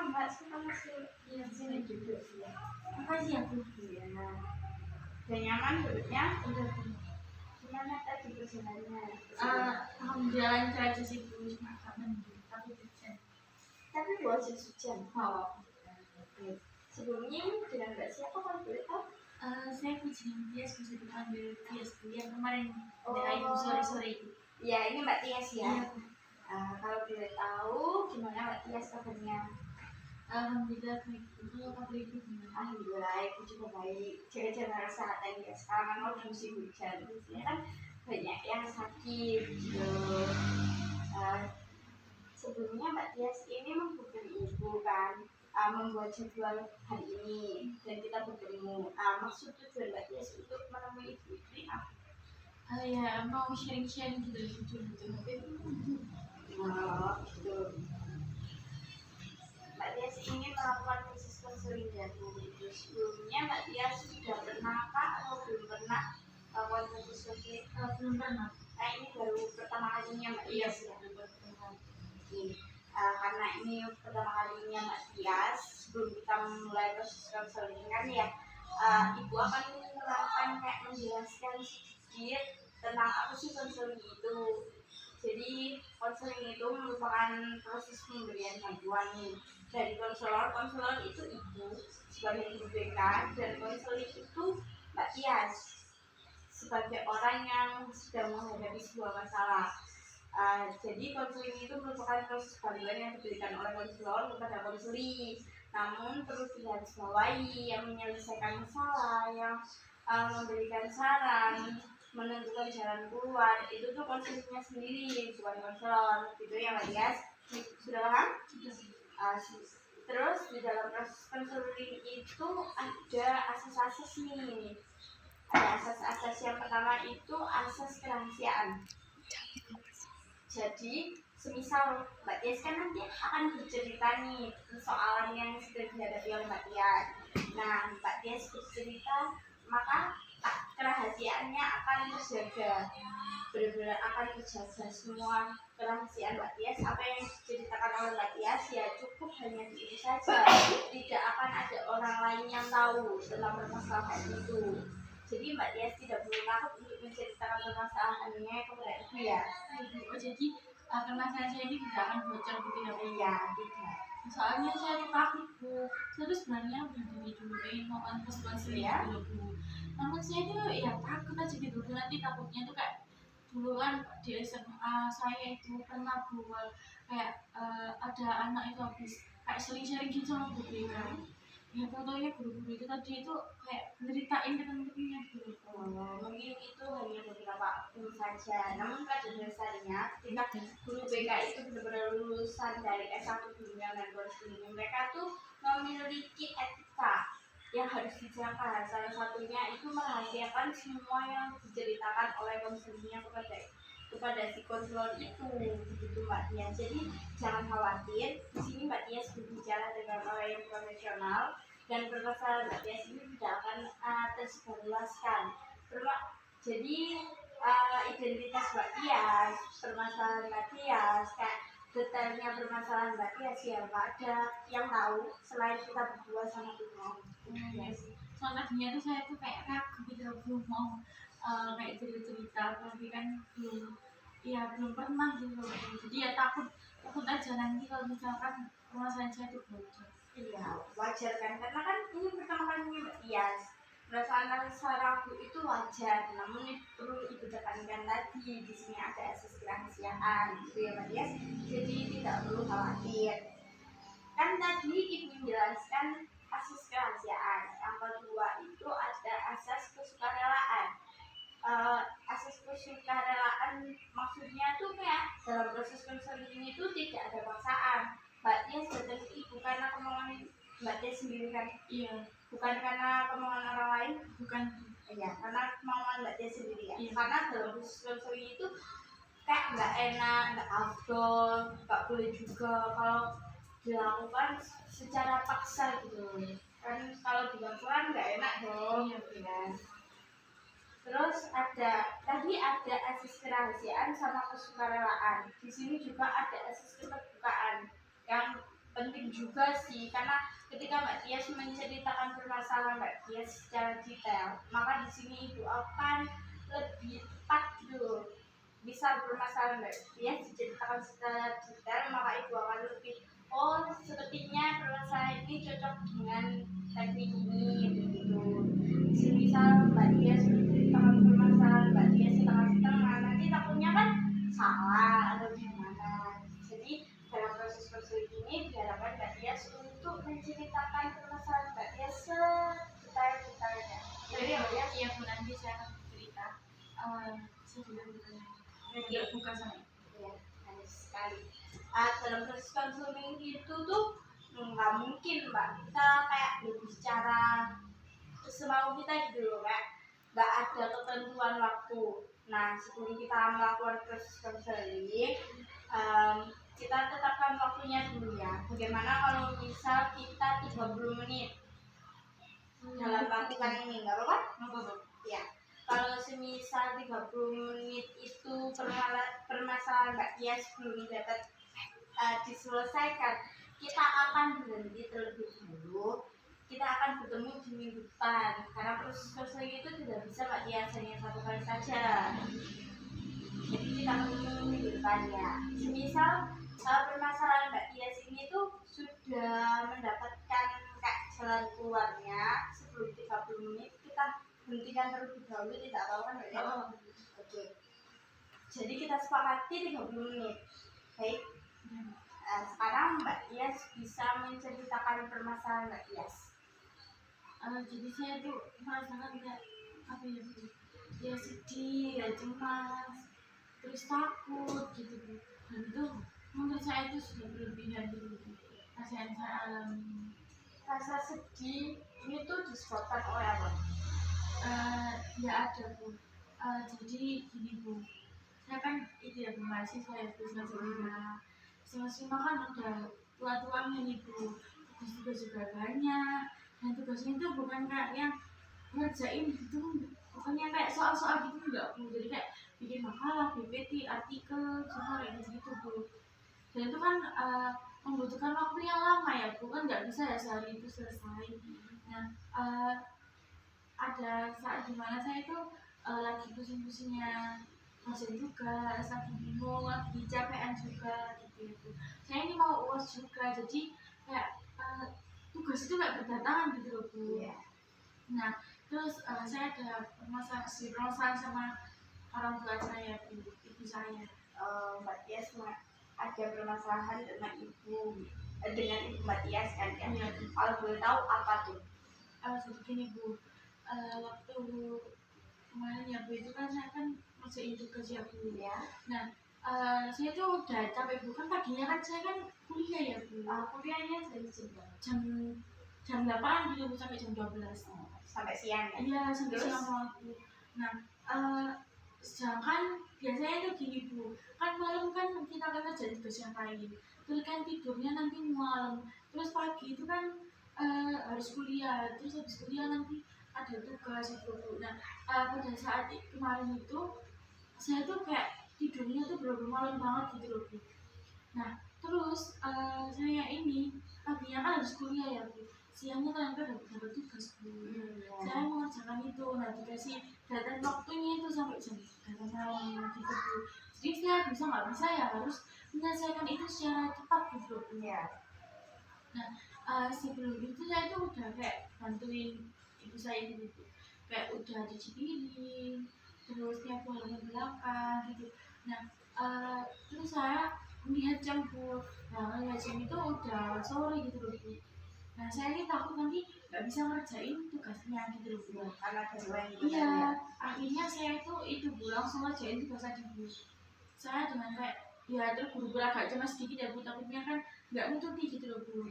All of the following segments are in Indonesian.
Mbak, kita masih di sini duduk ya. Makasih ya Bu. Iya. Udah nyaman duduknya? Udah Bu. Gimana tadi perjalanannya? Alhamdulillah lancar aja sih Bu, cuma kangen Bu, tapi hujan. Tapi bosan hujan. Oh. Oke. Sebelumnya dengan Mbak siapa kalau boleh tahu? Saya kucing Tias, bisa dipanggil Tias Bu, yang kemarin Oh. dari Ibu sore-sore itu. Ya, ini Mbak Tias ya. Iya Bu. Kalau boleh tahu gimana Mbak Tias kabarnya? Alhamdulillah baik Bu. Kalau kabar Ibu gimana? Alhamdulillah, aku juga baik. Jaga-jaga kesehatan ya. Sekarang kan mau musim hujan, biasanya kan banyak yang sakit gitu. Sebelumnya Mbak Tias ini menghubungi Ibu kan, membuat jadwal hari ini dan kita bertemu. Maksud tujuan Mbak Tias untuk menemui Ibu ini apa? Ya mau sharing-sharing gitu betul-betul. Oh, gitu. Mbak Tias ingin melakukan proses konseling jantung itu. Sebelumnya Mbak Tias sudah pernah kah atau belum pernah melakukan proses konseling? Belum pernah. Nah, ini baru pertama kalinya Mbak Tias ya. Karena ini pertama kalinya Mbak Tias, sebelum kita mulai proses konseling kan ya, Ibu akan melakukan kayak menjelaskan sedikit tentang apa sih konseling itu. Jadi konseling itu merupakan proses pemberian bantuan nih dari konselor. Konselor itu Ibu sebagai guru BK dan konseling itu Mbak Tias sebagai orang yang sedang menghadapi sebuah masalah. Jadi konseling itu merupakan proses bantuan yang diberikan oleh konselor kepada konseli. Namun perlu digarisbawahi, yang menyelesaikan masalah, yang memberikan saran, menentukan jalan keluar, itu tuh konselingnya sendiri, bukan konselor. Gitu ya Mbak Tias. Sudah paham? Terus di dalam proses konseling itu ada asas-asas nih. Ada asas-asas. Yang pertama itu asas kerahasiaan. Jadi, semisal Mbak Tias kan nanti akan bercerita nih persoalan yang sedang dihadapi oleh Mbak Tias. Nah, Mbak Tias bercerita, maka kerahasiaannya akan terjaga. Benar-benar akan terjaga semua kerahasiaan Mbak Tias. Apa yang diceritakan oleh Mbak Tias ya cukup hanya itu saja. Tidak akan ada orang lain yang tahu tentang permasalahan itu. Jadi Mbak Tias tidak perlu takut untuk menceritakan permasalahannya kepada Ibu ya. Oh, jadi permasalahan saya ini tidak akan bocor gitu ya Bu? Iya, tidak. Soalnya saya tuh takut Bu. Saya tuh sebenarnya udah dari dulu pengen mau proses konseling Ya. gitu Bu. Namun saya tuh ya takut aja gitu Bu. Nanti takutnya tuh kayak dulu kan di SMA saya itu pernah Bu kayak ada anak itu habis kayak sering-sering gitu sama Bu kan. Ya fotonya guru-guru itu tadi itu kayak ceritain ke temen-temennya gitu. Mungkin itu hanya beberapa guru saja. Namun pada dasarnya ketika guru BK itu benar-benar lulusan dari S1 dunia dan konseling, mereka tuh memiliki etika yang harus dijaga. Salah satunya itu merahasiakan semua yang diceritakan oleh konselingnya kepada si konselor itu, begitu Mbak Tias. Jadi jangan khawatir, di sini Mbak Tias berbicara dengan orang yang profesional dan permasalahan Mbak Tias ini tidak akan tersebarluaskan. Jadi identitas Mbak Tias, permasalahan Mbak Tias, kayak detailnya permasalahan Mbak Tias ya nggak ada yang tahu selain kita berdua sama Tuhan. Yes. Soalnya tadinya tuh saya tuh kayak ragu gitu belum mau kayak cerita-cerita tapi kan belum pernah gitu. Jadi ya takut aja nanti kalau misalkan permasalahan saya tuh bocor. Iya, wajar kan, karena kan ini pertama kalinya Mbak Tias. Perasaan rasa ragu itu wajar, namun itu perlu Ibu tekankan tadi, di sini ada asas kerahasiaan gitu ya Mbak Tias. Jadi tidak perlu khawatir. Kan tadi Ibu menjelaskan asas kerahasiaan. Yang kedua itu ada asas kesukarelaan. Asas kesukarelaan maksudnya tuh kayak dalam proses konseling itu tidak ada paksaan. Mbak Tias datang ke Ibu karena kemauan Mbak Tias sendiri kan? Iya. Bukan karena kemauan orang lain? Bukan. Iya, karena kemauan Mbak Tias sendiri ya. Iya. Karena dalam proses konseling itu kayak nggak enak, nggak afdol, nggak boleh juga kalau dilakukan secara paksa gitu. Kan kalau dilakukan nggak enak dong. Iya. Ya. Terus tadi ada asas kerahasiaan sama kesukarelaan. Di sini juga ada asas keterbukaan. Yang penting juga sih, karena ketika Mbak Tias menceritakan permasalahan Mbak Tias secara detail, maka di sini ibu akan lebih tepat gitu. Bisa bermasalah Mbak Tias diceritakan secara detail, maka ibu akan lebih, oh sepertinya permasalahan ini cocok dengan teknik ini gitu. Misal Mbak Tias menceritakan permasalahan Mbak Tias setengah-setengah, nanti takutnya kan salah atau gimana. Jadi dalam proses konseling ini diharapkan Mbak Tias untuk menceritakan permasalahan Mbak Tias sedetail-detailnya. Jadi ya Mbak Tias, Iya Bu, nanti saya akan cerita. Saya juga buka sama ya, halus sekali. Dalam proses konseling itu tuh nggak mungkin Mbak kita kayak berbicara semau kita gitu loh, kayak nggak ada ketentuan waktu. Nah sebelum kita melakukan proses konseling, kita tetapkan waktunya dulu ya. Bagaimana kalau misal kita 30 menit dalam melakukan ini, nggak apa-apa? Ya. Kalau semisal 30 menit itu permasalahan Mbak Tias belum dapat diselesaikan, kita akan berhenti terlebih dulu. Kita akan bertemu di minggu depan, karena proses konseling itu tidak bisa Mbak Tias hanya satu kali saja. Jadi kita ketemu minggu depan ya. Semisal permasalahan Mbak Tias ini tuh sudah mendapatkan kayak jalan keluarnya sebelum 30 menit, kita hentikan terlebih dahulu, tidak tahu kan Mbak Tias? Oke. Jadi kita sepakati 30 menit. Baik. Sekarang Mbak Tias bisa menceritakan permasalahan Mbak Tias. Jadi saya tuh merasakan kayak apa ya Bu, ya sedih, ya cemas, terus takut gitu Bu. Dan itu menurut saya itu sudah berlebihan gitu Bu, rasa yang saya alami. Rasa sedih ini tuh disebabkan oleh apa? Ya ada Bu. Jadi gini Bu, saya kan itu ya Bu, mahasiswa ya Bu, semester 5 kan udah tua-tuanya nih Bu, tugas juga banyak. Dan tugasnya itu bukan kayak yang ngerjain gitu, bukan yang kayak soal-soal gitu enggak Bu, jadi kayak bikin makalah, PPT, artikel, semua kayak gitu Bu. Dan itu kan membutuhkan waktu yang lama ya Bu, kan nggak bisa ya sehari itu selesai. Nah ada saat dimana saya itu lagi pusing-pusingnya dosen juga, lagi bingung, lagi capean juga gitu ya Bu. Saya ini mau UAS juga, jadi kayak tugas itu nggak berdatangan gitu loh Bu. Iya. Nah terus saya ada permasalahan sama orang tua saya Bu, ibu saya. Mbak Tias ada permasalahan dengan dengan ibu Mbak Tias kan ya? Iya. Kalau boleh tahu apa tuh? Jadi gini Bu, waktu kemarin ya Bu, itu kan saya kan masih tugas ya Bu. Ya. Nah saya tuh udah capek Bu, kan paginya kan saya kan kuliah ya Bu. Kuliahnya jam 8 gitu Bu, sampai jam 12. Sampai siang ya? Iya, sampai Terus? siang waktu. Nah sedangkan biasanya itu gini Bu, kan malam kan kita akan kerjain tugas yang lain, terus kan tidurnya nanti malam, terus pagi itu kan harus kuliah, terus habis kuliah nanti ada tugas itu Bu. Nah pada saat kemarin itu saya tuh kayak tidurnya tuh bener-bener malam banget gitu loh Bu. Nah terus saya ini paginya kan harus kuliah ya Bu, siangnya ternyata dapat tugas Bu. Saya mengerjakan itu, nah dikasih data waktunya itu sampai jam 3 malam gitu Bu. Jadi saya bisa nggak bisa ya harus menyelesaikan itu secara cepat gitu loh Bu. Iya. Nah sebelum itu saya tuh udah kayak bantuin ibu saya gitu Bu, kayak udah cuci piring, terus tiap pulang ke belakang gitu. Nah terus saya melihat jam Bu, nah melihat jam itu udah sore gitu loh Bu. Nah saya ini takut nanti nggak bisa ngerjain tugasnya gitu loh Bu. Karena deadline itu Iya, kan ya? akhirnya saya itu Bu langsung ngerjain tugas tadi Bu. Saya dengan kayak ya terus guru-guru agak cemas sedikit ya Bu, takutnya kan nggak nututi gitu loh Bu.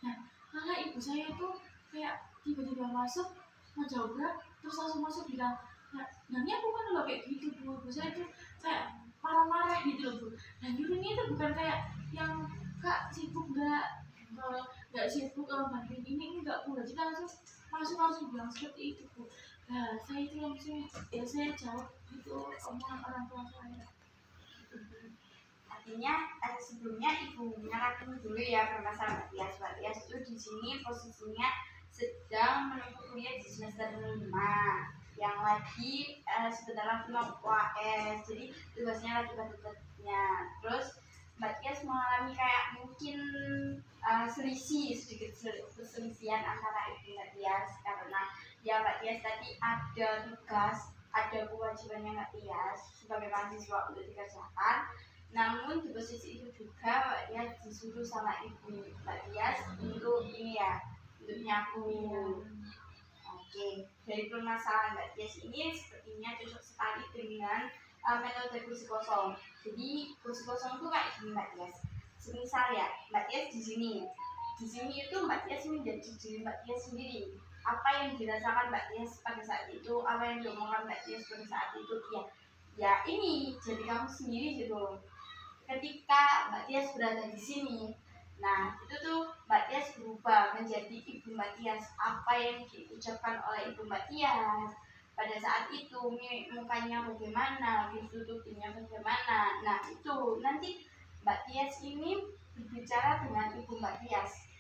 Nah karena ibu saya itu kayak tiba-tiba masuk mau jawab, terus langsung masuk bilang, nah ini aku kan udah kayak gitu Bu. Ibu saya itu kayak marah-marah gitu loh Bu. Nah gurunya itu bukan kayak yang kak sibuk kalau nggak sibuk bantuin ini enggak Bu, jadi langsung bilang seperti itu Bu. Nah saya itu langsung ya saya jawab itu omongan orang tua saya. artinya sebelumnya ibu nyaratin dulu ya permasalahan Mbak Tias. Mbak Tias itu di sini posisinya sedang menempuh kuliah di semester 5 yang lagi sebentar lagi mau UAS, jadi tugasnya lagi berat-beratnya. Terus Mbak Tias mengalami kayak mungkin sedikit perselisihan antara ibu Mbak Tias, karena ya Mbak Tias tadi ada tugas, ada kewajibannya Mbak Tias sebagai mahasiswa untuk dikerjakan. Namun di posisi itu juga Mbak Tias disuruh sama ibu Mbak Tias untuk ini ya, untuk nyapu. Oke, dari permasalahan Mbak Tias ini sepertinya cocok sekali dengan metode kursi kosong. Jadi kursi kosong itu kayak gini Mbak Tias. Semisal ya Mbak Tias di sini itu Mbak Tias menjadi diri Mbak Tias sendiri. Apa yang dirasakan Mbak Tias pada saat itu, apa yang diomongkan Mbak Tias pada saat itu, ya ini jadi kamu sendiri gitu. Ketika Mbak Tias berada di sini, nah itu tuh Mbak Tias berubah menjadi ibu Mbak Tias. Apa yang diucapkan oleh ibu Mbak Tias pada saat itu, mukanya bagaimana, ditutupinya bagaimana. Nah itu nanti Mbak Tias ini berbicara dengan ibu Mbak Tias.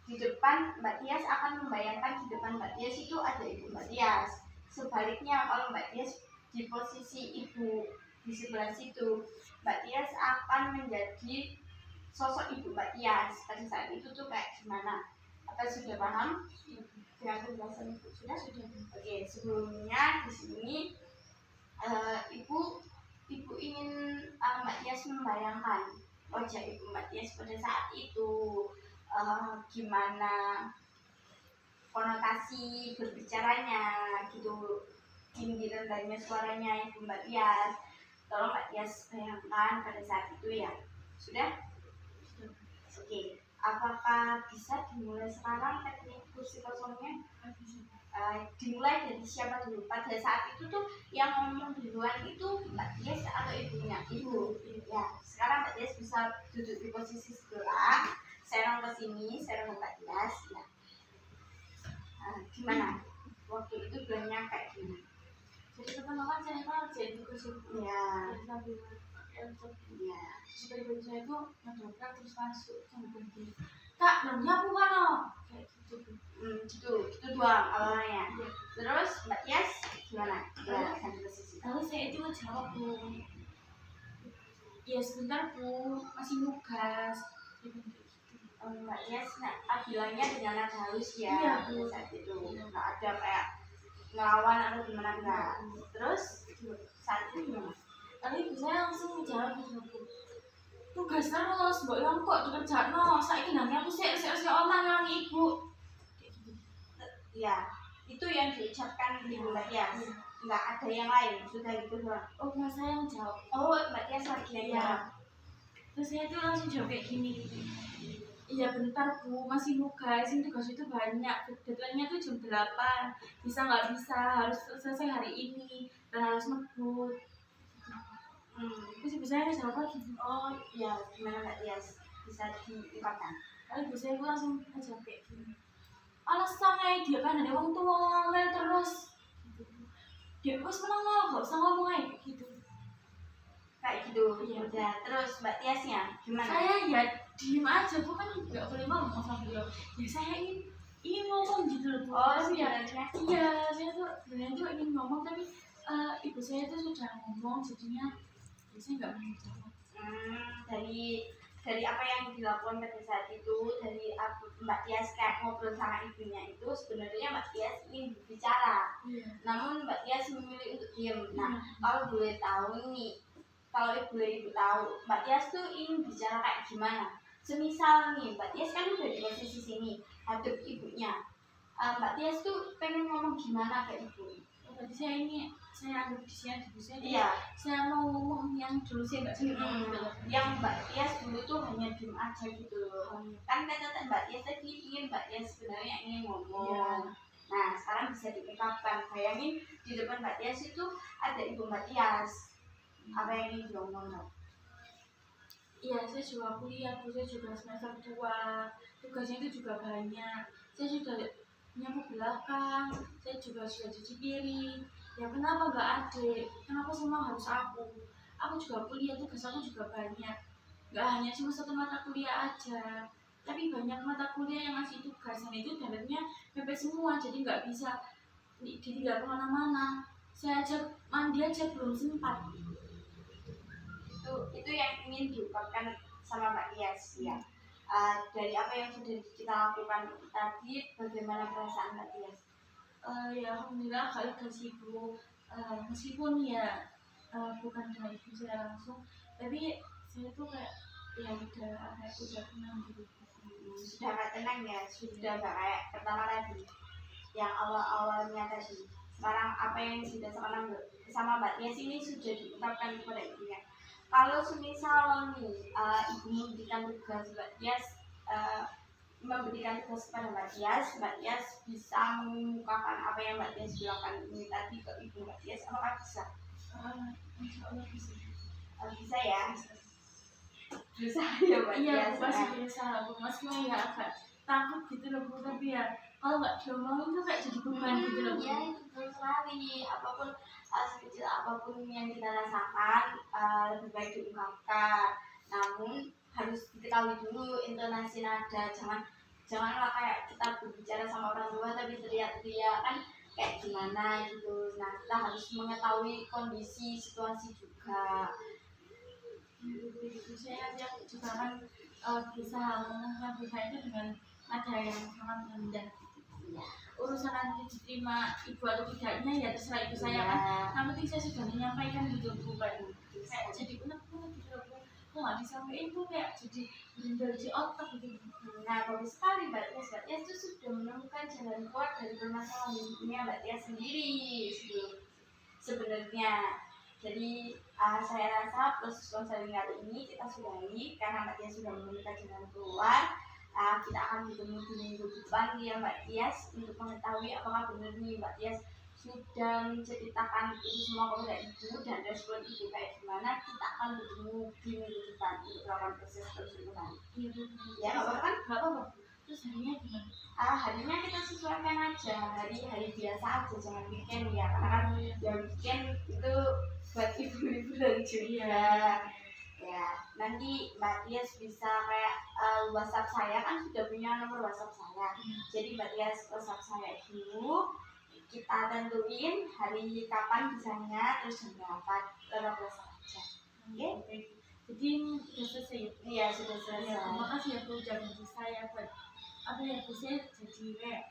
Di depan Mbak Tias akan membayangkan di depan Mbak Tias itu ada ibu Mbak Tias. Sebaliknya kalau Mbak Tias di posisi ibu di sebelah situ, Mbak Tias akan menjadi sosok ibu Mbak Tias pada saat itu tuh kayak gimana? Apa sudah paham dengan penjelasan ibu? Sudah? Oke, sebelumnya di sini ibu ingin Mbak Tias membayangkan wajah ibu Mbak Tias pada saat itu, gimana konotasi berbicaranya gitu, tinggi rendahnya suaranya ibu Mbak Tias. Tolong Mbak Tias bayangkan pada saat itu ya. Sudah? Oke, apakah bisa dimulai sekarang teknik kursi kosongnya? Dimulai dari siapa dulu? Pada saat itu tuh yang ngomong duluan itu Mbak Tias atau ibunya? Ibu. Ya, sekarang Mbak Tias bisa duduk di posisi sebelah, serong ke sini, serong ke Mbak Tias. Ya. Gimana? Waktu itu bilangnya kayak gimana? Jadi pertama kan saya kan jadi kursi, Ya. sambil Ya. supaya baju saya itu ngedobrak terus masuk sambil berdiri. Kak, belum nyapu kan no? Kayak gitu. Gitu doang awalnya. Iya. Terus Mbak Tias gimana? Ya, sampai posisi. Lalu saya itu ngejawab Bu, ya sebentar Bu, masih nugas. Mbak Tias bilangnya dengan nada halus ya. Iya, pada Bu. saat itu nggak ada kayak ngelawan atau gimana enggak. Terus saat itu gimana? Lalu ibu saya langsung menjawab gitu Bu, tugas terus, mbak yang kok dikerjakan, saya nanti aku sih omang yang ibu. Ya, itu yang diucapkan di Mbak Tias. Nggak ada yang lain, sudah gitu doang. Oh, mas saya yang jawab. Oh, Mbak Tias lagi yang jawab. Terus saya tuh langsung jawab kayak gini. Iya bentar Bu, masih nugas, ini tugas itu banyak. Deadline-nya tuh jam 8. Bisa nggak bisa, harus selesai hari ini dan harus ngebut. Terus ibu saya jawab lagi. Oh, ya gimana Mbak Tias? Bisa diungkapkan? Lalu ibu saya langsung jawab kayak gini. Alasannya dia kan ada orang tua ngomel terus. Dia terus menang, gak usah ngomong aja gitu. Kayak gitu. Iya. Udah, terus Mbak Tiasnya gimana? Saya ya diem aja, Bu, kan nggak boleh ngomong sama beliau. Ya saya ingin ngomong gitu loh Bu. Oh, ya. sebenarnya. Iya, saya tuh sebenarnya tuh ingin ngomong tapi ibu saya tuh sudah ngomong, jadinya saya nggak mau jawab. Dari apa yang dilakukan pada saat itu, dari Mbak Tias kayak ngobrol sama ibunya itu, sebenarnya Mbak Tias ingin berbicara. Iya. Namun Mbak Tias memilih untuk diam. Nah, Iya. kalau boleh tahu nih, kalau ibu tahu, Mbak Tias tuh ingin bicara kayak gimana? Semisal nih, Mbak Tias kan udah di posisi sini, hadap ibunya. Mbak Tias tuh pengen ngomong gimana ke ibu? Berarti saya anggap di sini ibu saya. Iya. Saya mau ngomong yang dulu saya nggak sempat ngomong gitu. Yang Mbak Tias dulu tuh hanya diem aja gitu loh. Kan kata Mbak Tias tadi ingin Mbak Tias sebenarnya ingin ngomong. Iya. Nah, sekarang bisa diungkapkan. Bayangin di depan Mbak Tias itu ada ibu Mbak Tias. Apa yang ingin diomongkan? Iya, saya juga kuliah, Bu. Saya juga semester 2. Tugasnya itu juga banyak. Saya sudah nyapu belakang, saya juga sudah cuci piring. Ya kenapa nggak adik? Kenapa semua harus aku? Aku juga kuliah, tugas aku juga banyak. nggak hanya cuma satu mata kuliah aja, tapi banyak mata kuliah yang ngasih tugas dan itu dapatnya mepet semua, jadi nggak bisa ditinggal kemana-mana. Saya aja mandi aja belum sempat. Itu yang ingin diungkapkan sama Mbak Tias ya. Dari apa yang sudah kita lakukan tadi, bagaimana perasaan Mbak Tias? Ya alhamdulillah kalau ke sibuk, meskipun ya bukan dengan ibu saya langsung, tapi saya tuh kayak ya udah tenang gitu. Sudah agak tenang ya, sudah gak kayak pertama tadi yang awal-awalnya tadi. Sekarang apa yang sudah sama Mbak Tias ini sudah diungkapkan kepada ibunya. Kalau semisal nih ibu memberikan tugas Mbak Tias, memberikan tugas kepada Mbak Tias bisa mengungkapkan apa yang Mbak Tias bilang ini tadi ke ibu Mbak Tias, apakah bisa? Insya Allah bisa. Bisa ya? Bisa ya Mbak Iya, Tias. aku pasti bisa. Aku meskipun ya agak takut gitu loh Bu, tapi ya kalau nggak diomongin tuh kayak jadi beban gitu loh Bu. Iya, betul sekali. Apapun sekecil apapun yang kita rasakan lebih baik diungkapkan. Namun harus diketahui dulu intonasi nada. Janganlah kayak kita berbicara sama orang tua tapi teriak-teriak kan kayak gimana gitu. Nah, kita harus mengetahui kondisi situasi juga. Saya juga kan berusaha ngomongkan saya itu dengan nada yang sangat rendah. Urusan nanti diterima ibu atau tidaknya ya terserah ibu saya kan. Yang penting saya sudah menyampaikan gitu Bu, kayak jadi unek-unek gitu loh Bu. Kok nggak disampaikan tuh kayak jadi berimbal di otak gitu. Nah, bagus sekali Mbak Tias. Mbak Tias itu sudah menemukan jalan keluar dari permasalahan hidupnya Mbak Tias sendiri sebenarnya. Jadi saya rasa proses konseling kali ini kita sudahi karena Mbak Tias sudah menemukan jalan keluar. Kita akan bertemu di minggu depan ya Mbak Tias untuk mengetahui apakah benar nih Mbak Tias sudah menceritakan itu semua kepada ibu dan respon ibu kayak gimana. Kita akan bertemu di minggu depan untuk melakukan proses konseling. Ya, nggak apa-apa kan? Nggak apa-apa. Terus harinya gimana? Harinya kita sesuaikan aja, hari biasa aja, jangan weekend ya, karena kan yang weekend itu buat ibu-ibu dan juga. Ya, nanti Mbak Tias bisa kayak WhatsApp saya, kan sudah punya nomor WhatsApp saya. Jadi Mbak Tias WhatsApp saya dulu, kita tentuin hari kapan bisanya, terus jam berapa, lewat WhatsApp aja. Oke? Jadi udah selesai ya? Iya, sudah selesai. Ya, terima kasih ya Bu, udah bantu saya buat apa ya Bu, saya jadi kayak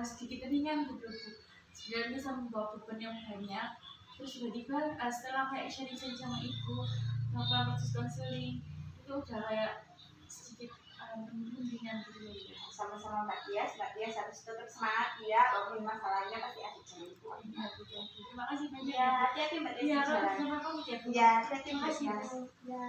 sedikit ringan gitu Bu. Sebenarnya bisa membawa beban yang banyak. Terus tiba-tiba setelah kayak sharing-sharing sama ibu, melakukan proses konseling, itu udah kayak sedikit ringan gitu ya. Sama-sama Mbak Tias harus tetap semangat ya, walaupun masalahnya pasti ada jalan keluar. Ya, gitu. Terima kasih banyak Ya, hati-hati Mbak Tias. Iya, sama kamu ya Bu. Ya, hati-hati Terima Mbak kasih Tias. Bu. Ya.